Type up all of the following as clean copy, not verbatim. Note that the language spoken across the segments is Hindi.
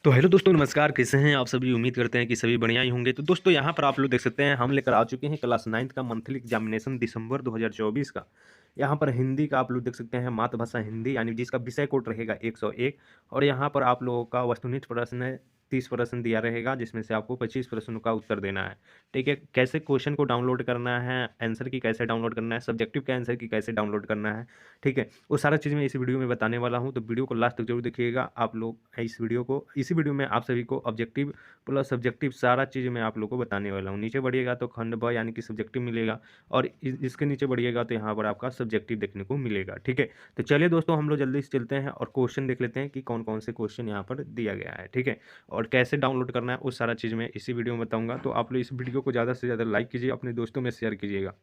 तो हेलो दोस्तों, नमस्कार। कैसे हैं आप सभी? उम्मीद करते हैं कि सभी बढ़िया ही होंगे। तो दोस्तों, यहाँ पर आप लोग देख सकते हैं, हम लेकर आ चुके हैं क्लास 9th का मंथली एग्जामिनेशन दिसंबर 2024 का। यहाँ पर हिंदी का आप लोग देख सकते हैं, मातृभाषा हिंदी, यानी जिसका विषय कोड रहेगा 101। और यहाँ पर आप लोगों का वस्तुनिष्ठ प्रश्न 30 प्रश्न दिया रहेगा, जिसमें से आपको 25 प्रश्नों का उत्तर देना है। ठीक है, कैसे क्वेश्चन को डाउनलोड करना है, आंसर की कैसे डाउनलोड करना है, सब्जेक्टिव के आंसर की कैसे डाउनलोड करना है। ठीक है, वो सारा चीज़ मैं इस वीडियो में बताने वाला हूँ, तो वीडियो को लास्ट तक जरूर देखिएगा। आप लोग इसी वीडियो में आप सभी को ऑब्जेक्टिव प्लस सब्जेक्टिव सारा चीज़ मैं आप लोग को बताने वाला हूँ। नीचे बढ़िएगा तो खंड ब यानी कि सब्जेक्टिव मिलेगा, और इसके नीचे बढ़िएगा तो यहाँ पर आपका सब्जेक्टिव देखने को मिलेगा। ठीक है, तो चलिए दोस्तों, हम लोग जल्दी से चलते हैं और क्वेश्चन देख लेते हैं कि कौन कौन से क्वेश्चन यहाँ पर दिया गया है। ठीक है, और कैसे डाउनलोड करना है वो सारा चीज़ मैं इसी वीडियो में बताऊँगा। तो आप लोग इस वीडियो को ज़्यादा से ज़्यादा लाइक कीजिए, अपने दोस्तों में शेयर कीजिएगा।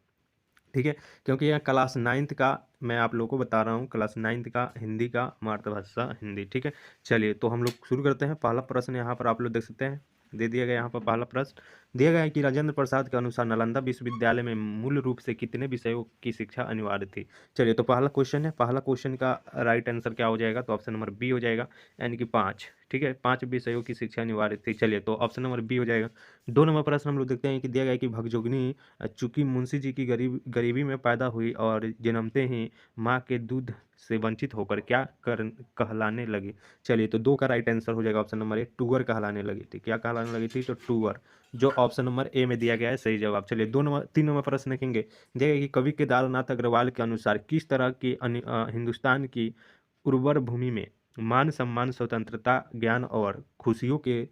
ठीक है, क्योंकि यह क्लास 9th का मैं आप लोगों को बता रहा हूँ, क्लास 9th का हिंदी का मातृभाषा हिंदी। ठीक है, चलिए तो हम लोग शुरू करते हैं। पहला प्रश्न यहाँ पर आप लोग देख सकते हैं, दे दिया गया। यहाँ पर पहला प्रश्न दिया गया है कि राजेंद्र प्रसाद के अनुसार नालंदा विश्वविद्यालय में मूल रूप से कितने विषयों की शिक्षा अनिवार्य थी। चलिए, तो पहला क्वेश्चन है, पहला क्वेश्चन का राइट आंसर क्या हो जाएगा? तो ऑप्शन नंबर बी हो जाएगा, यानी कि 5। ठीक है, 5 विषयों की शिक्षा अनिवार्य थी। चलिए, तो ऑप्शन नंबर बी हो जाएगा। 2 नंबर प्रश्न हम लोग देखते हैं कि दिया गया है कि भगजोगनी चूंकि मुंशी जी की गरीबी में पैदा हुई और जन्मते ही माँ के दूध से वंचित होकर क्या कर कहलाने लगी। चलिए, तो 2 का राइट आंसर हो जाएगा ऑप्शन नंबर ए, टूअर कहलाने लगी थी। क्या कहलाने लगी थी? तो टूअर, जो ऑप्शन नंबर ए में दिया गया है सही जवाब। चलिए, 3 नंबर प्रश्न देखेंगे। दिया गया कि कवि केदारनाथ अग्रवाल के अनुसार किस तरह की हिंदुस्तान की उर्वर भूमि में मान सम्मान स्वतंत्रता ज्ञान और खुशियों के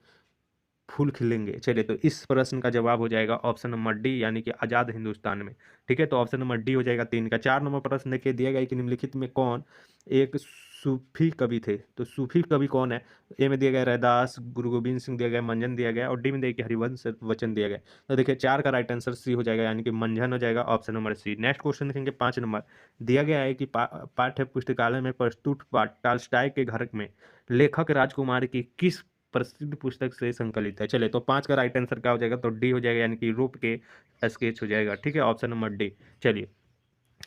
फूल खिलेंगे। चलिए, तो इस प्रश्न का जवाब हो जाएगा ऑप्शन नंबर डी, यानी कि आज़ाद हिंदुस्तान में। ठीक है, तो ऑप्शन नंबर डी हो जाएगा 3 का। 4 नंबर प्रश्न देखिए, दिया गया है कि निम्नलिखित में कौन एक सूफी कवि थे। तो सूफी कवि कौन है? ए में दिया गया रैदास, गुरु गोविंद सिंह दिया गया, मंजन दिया गया, और डी में दिया गया हरिवंश वचन दिया गया। तो देखिए, 4 का राइट आंसर सी हो जाएगा, यानी कि मंजन हो जाएगा, option number C. Next question देखेंगे, 5 नंबर। दिया गया है कि पाठ्य पुस्तकालय में प्रस्तुत पाठ टॉल्स्टॉय के घर में लेखक राजकुमार की किस प्रसिद्ध पुस्तक से संकलित है। चले, तो 5 का राइट आंसर क्या हो जाएगा? तो डी हो जाएगा, यानी कि यूरोप के स्केच हो जाएगा। ठीक है, ऑप्शन नंबर डी। चलिए,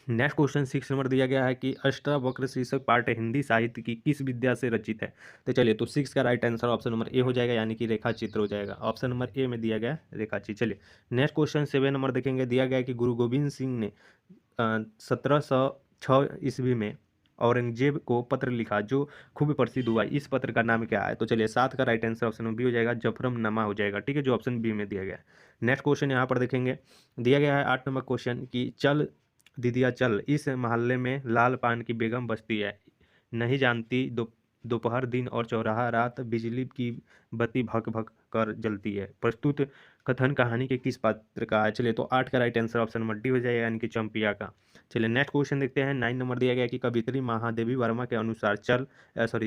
नेक्स्ट क्वेश्चन 6 नंबर दिया गया है कि अष्टावक्र शीर्षक पाठ हिंदी साहित्य की किस विद्या से रचित है। तो चलिए, तो 6 का right answer option number A हो जाएगा, यानी कि रेखा चित्र हो जाएगा। ऑप्शन नंबर ए में दिया गया रेखा चित्र। चलिए, नेक्स्ट क्वेश्चन 7 नंबर देखेंगे। दिया गया है कि गुरु गोविंद सिंह ने 1706 ईस्वी में औरंगजेब को पत्र लिखा जो खूब प्रसिद्ध हुआ। इस पत्र का नाम क्या है? तो चलिए, 7 का राइट आंसर ऑप्शन बी हो जाएगा, जफरनामा हो जाएगा। ठीक है, जो ऑप्शन बी में दिया गया है। नेक्स्ट क्वेश्चन यहाँ पर देखेंगे। दिया गया है 8 नंबर क्वेश्चन कि चल दीदिया चल, इस मोहल्ले में लाल पान की बेगम बसती है, नहीं जानती दोपहर दिन और चौराहा रात बिजली की बत्ती भक भक कर जलती है। प्रस्तुत कथन कहानी के किस पात्र का है? चलिए, तो 8 का right answer option number D हो जाएगा, यानी कि चंपिया का। चलिए, नेक्स्ट क्वेश्चन देखते हैं। 9 नंबर दिया गया है कि कवित्री महादेवी वर्मा के अनुसार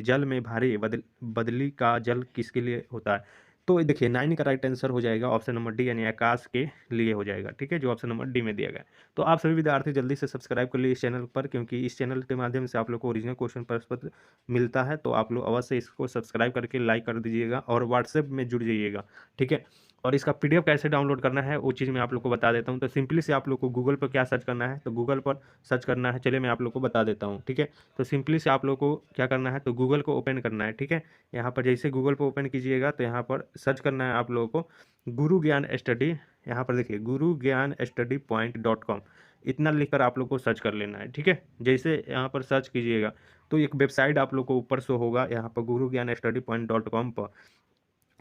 जल में भारी बदली का जल किसके लिए होता है। तो देखिए, 9 का राइट आंसर हो जाएगा ऑप्शन नंबर डी, यानी आकाश के लिए हो जाएगा। ठीक है, जो ऑप्शन नंबर डी में दिया गया है। तो आप सभी विद्यार्थी जल्दी से सब्सक्राइब कर लीजिए इस चैनल पर, क्योंकि इस चैनल के माध्यम से आप लोग को ओरिजिनल क्वेश्चन प्रश्न पत्र मिलता है। तो आप लोग अवश्य इसको सब्सक्राइब करके लाइक कर दीजिएगा और व्हाट्सएप में जुड़ जाइएगा। ठीक है, और इसका पीडीएफ कैसे डाउनलोड करना है वो चीज़ मैं आप लोग को बता देता हूँ। तो सिंपली से आप लोग को गूगल पर क्या सर्च करना है? तो गूगल पर सर्च करना है। चलिए, मैं आप लोग को बता देता हूँ। ठीक है, तो सिंपली से आप लोग को क्या करना है? तो गूगल को ओपन करना है। ठीक है, यहाँ पर जैसे गूगल पर ओपन कीजिएगा तो यहाँ पर सर्च करना है आप लोगों को गुरु ज्ञान स्टडी। यहाँ पर देखिए, गुरु ज्ञान स्टडी पॉइंट .com, इतना लिखकर आप लोग को सर्च कर लेना है। ठीक है, जैसे यहाँ पर सर्च कीजिएगा तो एक वेबसाइट आप लोग को ऊपर शो होगा, यहाँ पर गुरु ज्ञान स्टडी पॉइंट .com पर।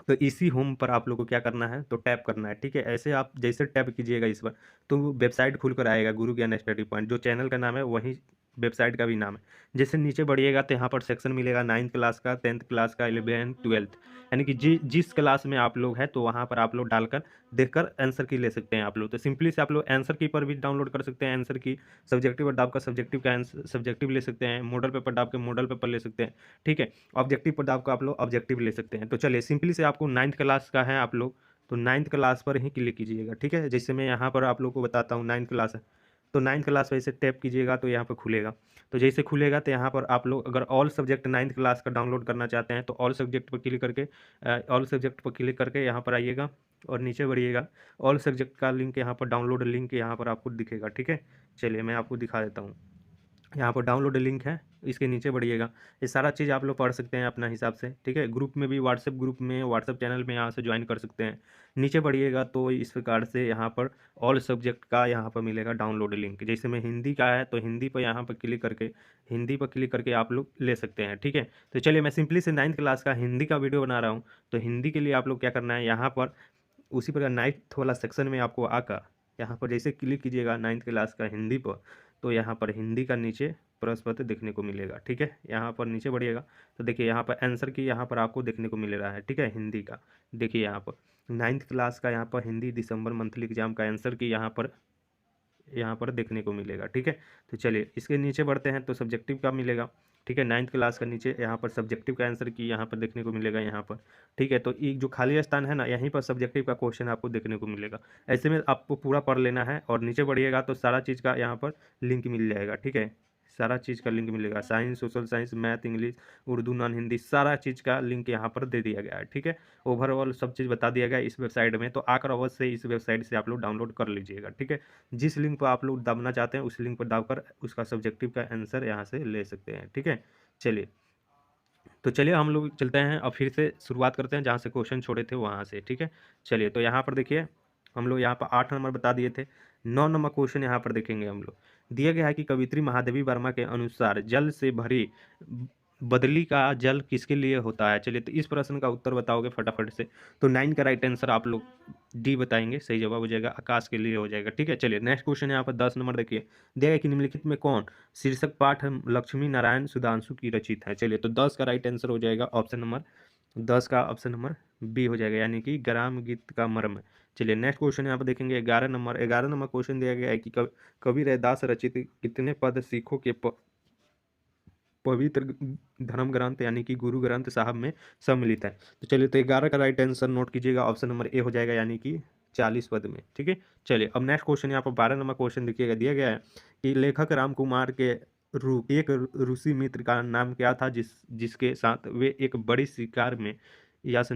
तो इसी होम पर आप लोग को क्या करना है? तो टैप करना है। ठीक है, ऐसे आप जैसे टैप कीजिएगा इस पर तो वेबसाइट खुल कर आएगा, गुरु ज्ञान स्टडी पॉइंट, जो चैनल का नाम है वही वेबसाइट का भी नाम है। जैसे नीचे बढ़िएगा तो यहाँ पर सेक्शन मिलेगा 9th क्लास का, 10th क्लास का, 11th 12th, यानी कि जिस क्लास में आप लोग हैं तो वहाँ पर आप लोग डालकर देखकर आंसर की ले सकते हैं आप लोग। तो सिंपली से आप लोग आंसर की पर भी डाउनलोड कर सकते हैं आंसर की, सब्जेक्टिव पर डाल कर सब्जेक्टिव का आंसर सब्जेक्टिव ले सकते हैं, मॉडल पेपर डाल के मॉडल पेपर ले सकते हैं। ठीक है, ऑब्जेक्टिव पर दाब का आप लोग ऑब्जेक्टिव ले सकते हैं। तो चलिए, सिंपली से आपको 9th क्लास का है आप लोग, तो 9th क्लास पर ही क्लिक कीजिएगा। ठीक है, जैसे मैं यहाँ पर आप लोग को बताता हूँ 9th क्लास है, तो 9th क्लास पर ऐसे टैप कीजिएगा तो यहाँ पर खुलेगा। तो जैसे खुलेगा तो यहाँ पर आप लोग अगर ऑल सब्जेक्ट 9th क्लास का डाउनलोड करना चाहते हैं तो ऑल सब्जेक्ट पर क्लिक करके यहाँ पर आइएगा और नीचे बढ़िएगा। ऑल सब्जेक्ट का लिंक यहाँ पर डाउनलोड लिंक यहाँ पर आपको दिखेगा। ठीक है, चलिए मैं आपको दिखा देता हूँ। यहाँ पर डाउनलोड लिंक है, इसके नीचे बढ़िएगा। ये सारा चीज़ आप लोग पढ़ सकते हैं अपना हिसाब से, ठीक है। ग्रुप में भी, व्हाट्सएप ग्रुप में, व्हाट्सएप चैनल में यहाँ से ज्वाइन कर सकते हैं। नीचे बढ़िएगा तो इस प्रकार से यहाँ पर ऑल सब्जेक्ट का यहाँ पर मिलेगा डाउनलोड लिंक। जैसे में हिंदी का है तो हिंदी पर यहाँ पर क्लिक करके, हिंदी पर क्लिक करके आप लोग ले सकते हैं, ठीक है। तो चलिए, मैं सिंपली से 9th क्लास का हिंदी का वीडियो बना रहा हूँ। तो हिंदी के लिए आप लोग क्या करना है, यहाँ पर उसी प्रकार 9th वाला सेक्शन में आपको आकर यहाँ पर जैसे क्लिक कीजिएगा 9th क्लास का हिंदी पर, तो यहाँ पर हिंदी का नीचे प्रश्न पत्र देखने को मिलेगा, ठीक है। यहाँ पर नीचे बढ़िएगा तो देखिए यहाँ पर आंसर की यहाँ पर आपको देखने को मिल रहा है, ठीक है, हिंदी का। देखिए यहाँ पर 9th क्लास का यहाँ पर हिंदी दिसंबर मंथली एग्जाम का आंसर की यहाँ पर देखने को मिलेगा, ठीक है। तो चलिए इसके नीचे बढ़ते हैं तो सब्जेक्टिव का मिलेगा, ठीक है। 9th क्लास का नीचे यहाँ पर सब्जेक्टिव का आंसर की यहाँ पर देखने को मिलेगा यहाँ पर, ठीक है। तो ये जो खाली स्थान है ना, यहीं पर सब्जेक्टिव का क्वेश्चन आपको देखने को मिलेगा। ऐसे में आपको पूरा पढ़ लेना है और नीचे बढ़िएगा तो सारा चीज़ का यहाँ पर लिंक मिल जाएगा, ठीक है। सारा चीज़ का लिंक मिलेगा, science, social science, math, English, Urdu, non Hindi, सारा चीज़ का लिंक यहाँ पर दे दिया गया है, ठीक है। ओवरऑल सब चीज़ बता दिया गया है इस वेबसाइट में, तो आकर अवश्य इस वेबसाइट से आप लोग डाउनलोड कर लीजिएगा, ठीक है। जिस लिंक पर आप लोग दबना चाहते हैं उस लिंक पर दबकर उसका सब्जेक्टिव का आंसर यहाँ से ले सकते हैं, ठीक है। चलिए, तो चलिए हम लोग चलते हैं और फिर से शुरुआत करते हैं जहाँ से क्वेश्चन छोड़े थे वहाँ से, ठीक है। चलिए, तो यहाँ पर देखिए हम लोग यहाँ पर 8 नंबर बता दिए थे। 9 नंबर क्वेश्चन यहाँ पर देखेंगे हम लोग। दिया गया है कि कवित्री महादेवी वर्मा के अनुसार जल से भरी बदली का जल किसके लिए होता है। चलिए, तो इस प्रश्न का उत्तर बताओगे फटाफट से। तो 9 का राइट आंसर आप लोग डी बताएंगे, सही जवाब हो जाएगा, आकाश के लिए हो जाएगा, ठीक है। चलिए नेक्स्ट क्वेश्चन यहाँ पर 10 नंबर देखिए। दिया गया कि निम्नलिखित में कौन शीर्षक पाठ लक्ष्मी नारायण सुधांशु की रचित है। चलिए, तो 10 का राइट आंसर हो जाएगा ऑप्शन नंबर 10 का ऑप्शन नंबर बी हो जाएगा, यानी कि ग्राम गीत का मर्म। चलिए नेक्स्ट क्वेश्चन यहाँ पर देखेंगे 11 नंबर क्वेश्चन दिया गया है कि कवि रैदास रचित कितने पद सिखों के पवित्र धर्म ग्रंथ यानी कि गुरु ग्रंथ साहब में सम्मिलित है। तो चलिए, तो 11 का राइट आंसर नोट कीजिएगा, ऑप्शन नंबर ए हो जाएगा, यानी कि 40 पद में, ठीक है। चलिए, अब नेक्स्ट क्वेश्चन यहाँ पर 12 नंबर क्वेश्चन देखिएगा। दिया गया है कि लेखक राम कुमार के एक ऋषि मित्र का नाम क्या था जिसके साथ वे एक बड़ी शिकार में यस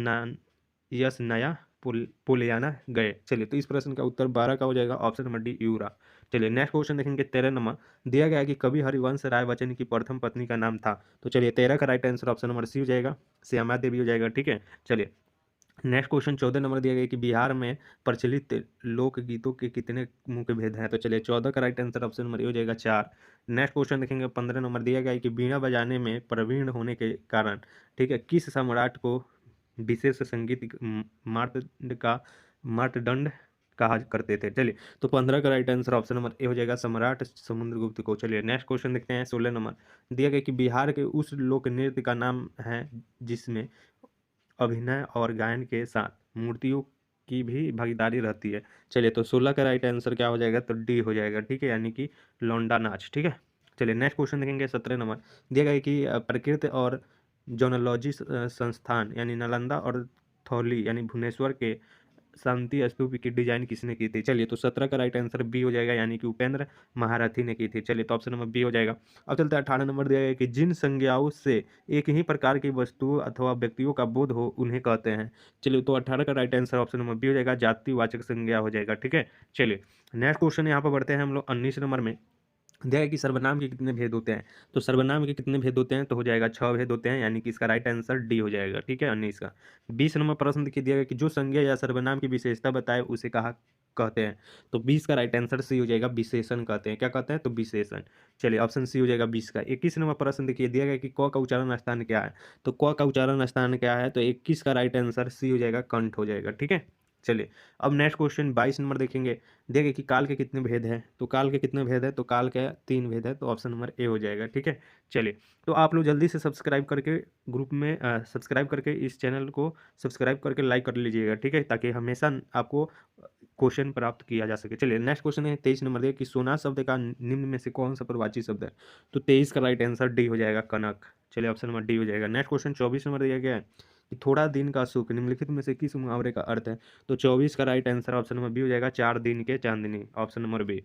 नया पोलियाना गए। चलिए, तो इस प्रश्न का उत्तर 12 का हो जाएगा, ऑप्शन नंबर डी यूरा। चलिए नेक्स्ट क्वेश्चन देखेंगे 13 नंबर। दिया गया है कि कवि हरिवंश राय बच्चन की प्रथम पत्नी का नाम था। तो चलिए 13 का right answer option number C हो जाएगा, श्यामा देवी हो जाएगा, ठीक है। चलिए नेक्स्ट क्वेश्चन 14 नंबर दिया गया कि बिहार में प्रचलित लोकगीतों के कितने मुख्य भेद हैं। तो चलिए 14 का right answer option number A हो जाएगा 4। नेक्स्ट क्वेश्चन देखेंगे 15 नंबर दिया गया है कि बीणा बजाने में प्रवीण होने के कारण, ठीक है, किस सम्राट को विशेष संगीत मार्तंड कहा करते थे। चलिए, तो 15 का right answer option number A हो जाएगा, सम्राट समुद्रगुप्त को। चलिए नेक्स्ट क्वेश्चन देखते हैं 16 नंबर। दिया गया कि बिहार के उस लोक नृत्य का नाम है जिसमें अभिनय और गायन के साथ मूर्तियों की भी भागीदारी रहती है। चलिए, तो 16 का राइट आंसर क्या हो जाएगा, तो डी हो जाएगा, ठीक है, यानी कि लौंडा नाच, ठीक है। चलिए नेक्स्ट क्वेश्चन देखेंगे 17 नंबर। दिया गया है कि प्रकृति और जोनोलॉजी संस्थान यानी नालंदा और थौली यानी भुवनेश्वर के शांति स्तूप की डिजाइन किसने की थी। चलिए, तो 17 का राइट आंसर बी हो जाएगा, यानी कि उपेंद्र महारथी ने की थी। चलिए, तो ऑप्शन नंबर बी हो जाएगा। अब चलते हैं 18 नंबर दिया गया कि जिन संज्ञाओं से एक ही प्रकार की वस्तुओं अथवा व्यक्तियों का बोध हो उन्हें कहते हैं। चलिए, तो 18 का right answer option number B हो जाएगा, जातिवाचक संज्ञा हो जाएगा, ठीक है। चलिए नेक्स्ट क्वेश्चन यहाँ पर बढ़ते हैं हम लोग 19 नंबर में। दिया है कि सर्वनाम के कितने भेद होते हैं। तो सर्वनाम के कितने भेद होते हैं, तो हो जाएगा 6 भेद होते हैं, यानी कि इसका राइट आंसर डी हो जाएगा, ठीक है, 19 का। 20 नंबर प्रश्न देखिए। दिया गया कि जो संज्ञा या सर्वनाम की विशेषता बताए उसे कहा कहते हैं। तो 20 का राइट आंसर सी हो जाएगा, विशेषण कहते हैं। क्या कहते हैं, तो विशेषण। चलिए, ऑप्शन सी हो जाएगा 20 का। 21 नंबर प्रश्न देखिए। दिया गया कि क का उच्चारण स्थान क्या है। तो क का उच्चारण स्थान क्या है, तो 21 का राइट आंसर सी हो जाएगा, कंठ हो जाएगा, ठीक है। चलिए, अब नेक्स्ट क्वेश्चन 22 नंबर देखेंगे। देखिए कि काल के कितने भेद हैं। तो काल के कितने भेद है, तो काल के 3 भेद है, तो ऑप्शन नंबर ए हो जाएगा, ठीक है। चलिए, तो आप लोग जल्दी से सब्सक्राइब करके ग्रुप में सब्सक्राइब करके इस चैनल को सब्सक्राइब करके लाइक कर लीजिएगा, ठीक है, ताकि हमेशा आपको क्वेश्चन प्राप्त किया जा सके। चलिए नेक्स्ट क्वेश्चन है 23 नंबर। कि सोना शब्द का निम्न में से कौन सा प्रवाची शब्द है। तो 23 का राइट आंसर डी हो जाएगा, कनक। चलिए, ऑप्शन नंबर डी हो जाएगा। नेक्स्ट क्वेश्चन 24 नंबर दिया गया है कि थोड़ा दिन का सुख निम्नलिखित में से किस मुहावरे का अर्थ है। तो 24 का right answer option number B हो जाएगा, 4 दिन के चांदनी, option number B.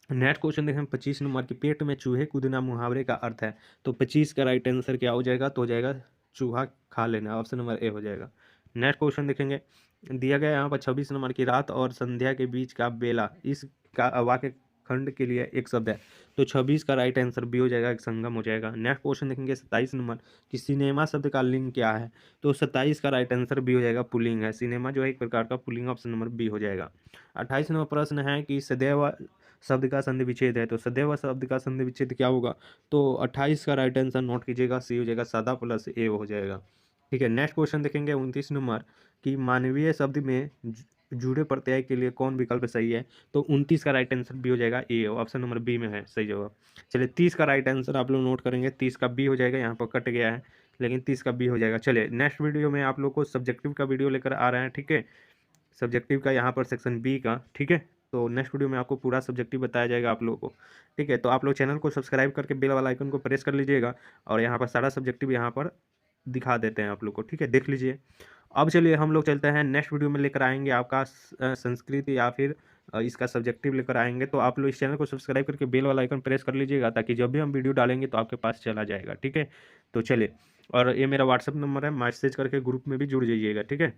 Next question देखें 25 नंबर की पेट में चूहे कूदना मुहावरे का अर्थ है। तो 25 का राइट आंसर क्या हो जाएगा, तो हो जाएगा चूहा खा लेना, ऑप्शन नंबर ए हो जाएगा। नेक्स्ट क्वेश्चन देखेंगे। दिया गया यहाँ पर 26 नंबर की रात और संध्या के बीच का बेला इस का वाक्य खंड के लिए एक शब्द है। तो 26 का राइट आंसर बी हो जाएगा, एक संगम हो जाएगा। नेक्स्ट क्वेश्चन देखेंगे 27 नंबर कि सिनेमा शब्द का लिंग क्या है। तो 27 का राइट आंसर बी हो जाएगा, पुल्लिंग है। सिनेमा जो है एक प्रकार का पुल्लिंग, ऑप्शन नंबर बी हो जाएगा। 28 नंबर प्रश्न है कि सदैव शब्द का संधि विच्छेद है। तो सदैव शब्द का संधि विच्छेद क्या होगा। तो 28 का राइट आंसर नोट कीजिएगा, सी हो जाएगा, सादा प्लस ए हो जाएगा। ठीक है, नेक्स्ट क्वेश्चन देखेंगे 29 नंबर कि मानवीय शब्द में जुड़े प्रत्यय के लिए कौन विकल्प सही है। तो 29 का राइट आंसर बी हो जाएगा, ए ऑप्शन नंबर बी में है सही जवाब। चलिए 30 का राइट आंसर आप लोग नोट करेंगे, 30 का बी हो जाएगा, यहाँ पर कट गया है लेकिन 30 का बी हो जाएगा। चलिए नेक्स्ट वीडियो में आप लोग को सब्जेक्टिव का वीडियो लेकर आ रहे हैं। ठीक है, सब्जेक्टिव का यहाँ पर सेक्शन बी का। ठीक है, तो नेक्स्ट वीडियो में आपको पूरा सब्जेक्टिव बताया जाएगा आप लोगों को। ठीक है, तो आप लोग चैनल को सब्सक्राइब करके बेल वाला आइकन को प्रेस कर लीजिएगा और यहाँ पर सारा सब्जेक्टिव यहाँ पर दिखा देते हैं आप लोग को। ठीक है, देख लीजिए। अब चलिए हम लोग चलते हैं नेक्स्ट वीडियो में, लेकर आएंगे आपका संस्कृत या फिर इसका सब्जेक्टिव लेकर आएंगे। तो आप लोग इस चैनल को सब्सक्राइब करके बेल वाला आइकन प्रेस कर लीजिएगा ताकि जब भी हम वीडियो डालेंगे तो आपके पास चला जाएगा। ठीक है, तो चलिए, और ये मेरा व्हाट्सअप नंबर है, मैसेज करके ग्रुप में भी जुड़ जाइएगा। ठीक है,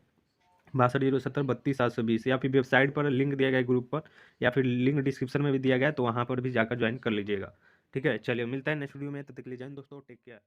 620732 या फिर वेबसाइट पर लिंक दिया गया है ग्रुप पर, या फिर लिंक डिस्क्रिप्शन में भी दिया गया है, तो वहाँ पर भी जाकर ज्वाइन कर लीजिएगा। ठीक है, चलिए मिलता है नेक्स्ट वीडियो में, तब तक के लिए जय हिंद दोस्तों, टेक केयर।